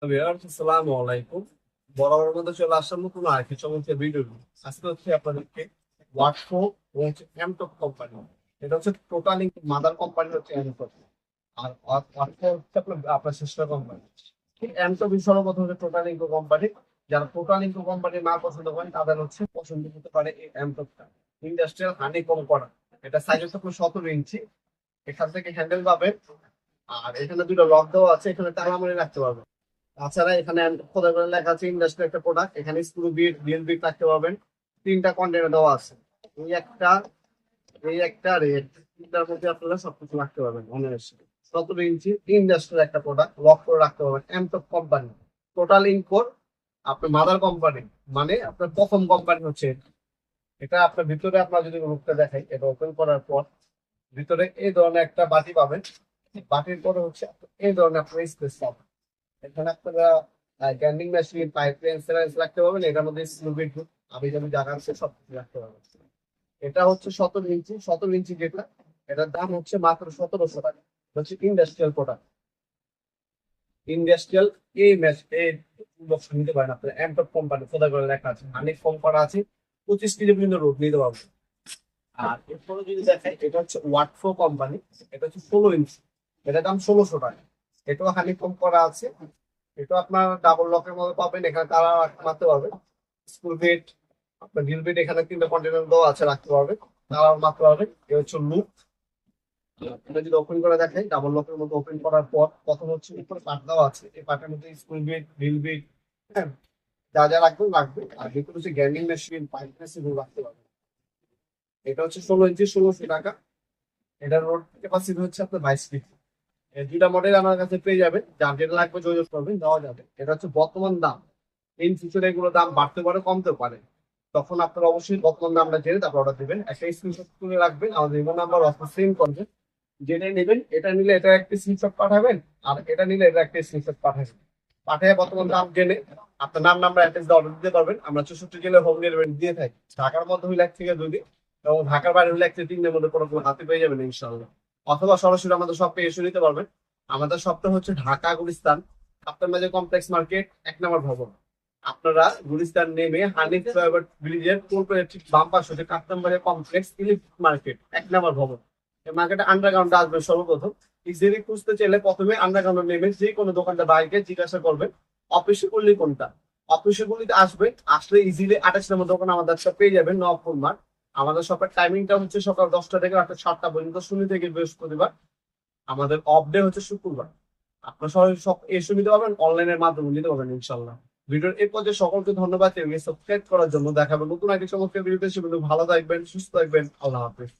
আসসালামু আলাইকুম। বরাবরের মধ্যে চলে আসলাম নতুন আরেকটি চমৎকার ভিডিও নিয়ে। আজকে হচ্ছে আপনাদেরকে ওয়াটফো এবং হচ্ছে এমটক কোম্পানি, এটা হচ্ছে টোটালি মাদার কোম্পানি হচ্ছে এমটক, আর ওয়াটফো হচ্ছে আপনার সিস্টার কোম্পানি। এমটক সর্বপ্রথম হচ্ছে টোটাল ইনকো কোম্পানি। যারা টোটাল ইনকো কোম্পানি না পছন্দ করেন তাদের হচ্ছে পছন্দ হতে পারে এই এমটকটা। ইন্ডাস্ট্রিয়াল হানি কম করা, এটা সাইজ হচ্ছে আপনার 17 ইঞ্চি। এখান থেকে হ্যান্ডেল পাবেন, আর এখানে দুটো লক দেওয়া আছে, এখানে টাঙামারি রাখতে পারবেন। তাছাড়া এখানে খোদাই করে লেখা আছে ইন্ডাস্ট্রি একটা প্রোডাক্ট, এখানে স্ক্রু বিট রিয়েল বিট রাখতে পারবেন। তিনটা কন্টেনার দেওয়া আছে, এই একটা, এই একটা আর এই একটা, তিনটার মধ্যে আপনারা সবকিছু রাখতে পারবেন অনায়াসে। 17 ইঞ্চি ইন্ডাস্ট্রির একটা প্রোডাক্ট লক করে রাখতে পারবেন। এমটক কোম্পানি টোটাল ইনকোর আপনার মাদার কোম্পানি, মানে আপনার প্রথম কোম্পানি হচ্ছে এটা। এটা আপনার ভিতরে আপনার যদি রূপটা দেখাই, এটা ওপেন করার পর ভিতরে এই ধরনের একটা বাটি পাবেন। বাটির পরে হচ্ছে এই ধরনের আপনার স্পেস পাবেন। এখানে আপনারা গ্রাইন্ডিং মেশিন, পাইপ লাইন, সেলাইন্স রাখতে পারবেন। এটার মধ্যে স্লুবিট আমি যেমন জায়গা আছে সব কিছু রাখতে পারবেন। এটা হচ্ছে 17 ইঞ্চি, 17 ইঞ্চি যেটা, এটার দাম হচ্ছে মাত্র 1700 টাকা। এটা হচ্ছে ইন্ডাস্ট্রিয়াল প্রোডাক্ট, ইন্ডাস্ট্রিয়াল। এই ম্যাচ এই বক্স নিতে পারেন আপনার এমটপ কোম্পানি, খোদা করে লেখা আছে, অনেক কম করা আছে। 25 কেজি পর্যন্ত রোড নিতে পারবেন। আর এরপরে যদি দেখাই, এটা হচ্ছে ওয়াটফো কোম্পানি, এটা হচ্ছে 16 ইঞ্চি, এটার দাম 1600 টাকা। এটাও হানি কম করা আছে। এটা আপনার ডাবল লকের মধ্যে পাবেন, এখানে তারা মারতে পারবেন। স্কুল বেড, আপনার ড্রিল বেড, এখানে তিনটা কন্টেনার দেওয়া আছে, রাখতে পারবেন, তারা মারতে পারবেন। এ হচ্ছে লুক। এটা যদি ওপেন করে দেখেন, ডাবল লকের মধ্যে ওপেন করার পর প্রথম হচ্ছে উপরে পাট দেওয়া আছে, এই পাটের মধ্যে স্কুল বেড, ড্রিল বেড, হ্যাঁ, যা যা রাখবেন রাখবেন। আর ভিতরে হচ্ছে গ্যান্ডিং মেশিন, পাইপ মেশিন রাখতে পারবেন। এটা হচ্ছে 16 ইঞ্চি, 1600 টাকা। এটার রোড ক্যাপাসিটি হচ্ছে আপনার 22 ফিট। এই দুইটা মডেল আমার কাছে পেয়ে যাবেন, যার যেটা লাগবে যোগাযোগ করবেন, দেওয়া যাবে। এটা হচ্ছে বর্তমান দাম। ইন ফিউচারে এগুলো দাম বাড়তে পারে, কমতে পারে, তখন আপনারা অবশ্যই বর্তমান দামটা জেনে তারপর অর্ডার দিবেন। একটা স্ক্রিনশট করে রাখবেন, আমাদের ইমো নাম্বার অফার সেন্ড করবেন। যেটাই নেবেন, এটা নিলে এটা একটা স্ক্রিনশট পাঠাবেন, আর এটা নিলে এটা একটা স্ক্রিনশট পাঠাবেন। পাঠিয়ে বর্তমান দাম জেনে আপনার নাম নাম্বার অ্যাড্রেস দিয়ে অর্ডার দিতে পারবেন। আমরা 64 জেলায় হোম ডেলিভারি দিয়ে থাকি। ঢাকার মধ্যে হইলে 1 থেকে 2 দিন, এবং ঢাকার বাইরে হলে 1 থেকে 3 দিনের মধ্যে কোনো কোনো হাতে পেয়ে যাবেন ইনশাল্লাহ। অথবা সরাসরি আমাদের শপে এসে নিতে পারবেন। আমাদের শপটা হচ্ছে ঢাকা গুলিস্তান কাপ্তান বাজার কমপ্লেক্স মার্কেট, 1 নম্বর ভবন। আপনারা গুলিস্তান নেমে হানিফ ফ্লাইওভার ব্রিজের পূর্বের ঠিক বাম পাশে হচ্ছে কাপ্তান বাজার কমপ্লেক্স ইলেকট্রিক মার্কেট, 1 নম্বর ভবন। এই মার্কেটে আন্ডারগ্রাউন্ড আসবে সর্বপ্রথম। ইজিলি খুঁজতে চাইলে প্রথমে আন্ডারগ্রাউন্ড নেমে যে কোনো দোকানটা বাইকে জিজ্ঞাসা করবেন অফিসে করলে কোনটা। অফিসে গুলিতে আসবে, আসলে ইজিলি 28 নম্বর দোকান আমাদের সাথে পেয়ে যাবেন, নবপুর মাঠ। আমাদের শপের টাইমিংটা হচ্ছে সকাল 10টা থেকে রাত 7টা পর্যন্ত, শনি থেকে বৃহস্পতিবার। আমাদের অফ ডে হচ্ছে শুক্রবার। আপনার সবাই সব এসে নিতে পারবেন, অনলাইনের মাধ্যমে নিতে পারবেন ইনশাল্লাহ। ভিডিওর এই পর্যায়ে সকলকে ধন্যবাদ সাবস্ক্রাইব করার জন্য। দেখাবেন নতুন একটি চমৎকার ভিডিওতে। সে ভালো থাকবেন, সুস্থ থাকবেন, আল্লাহ হাফিজ।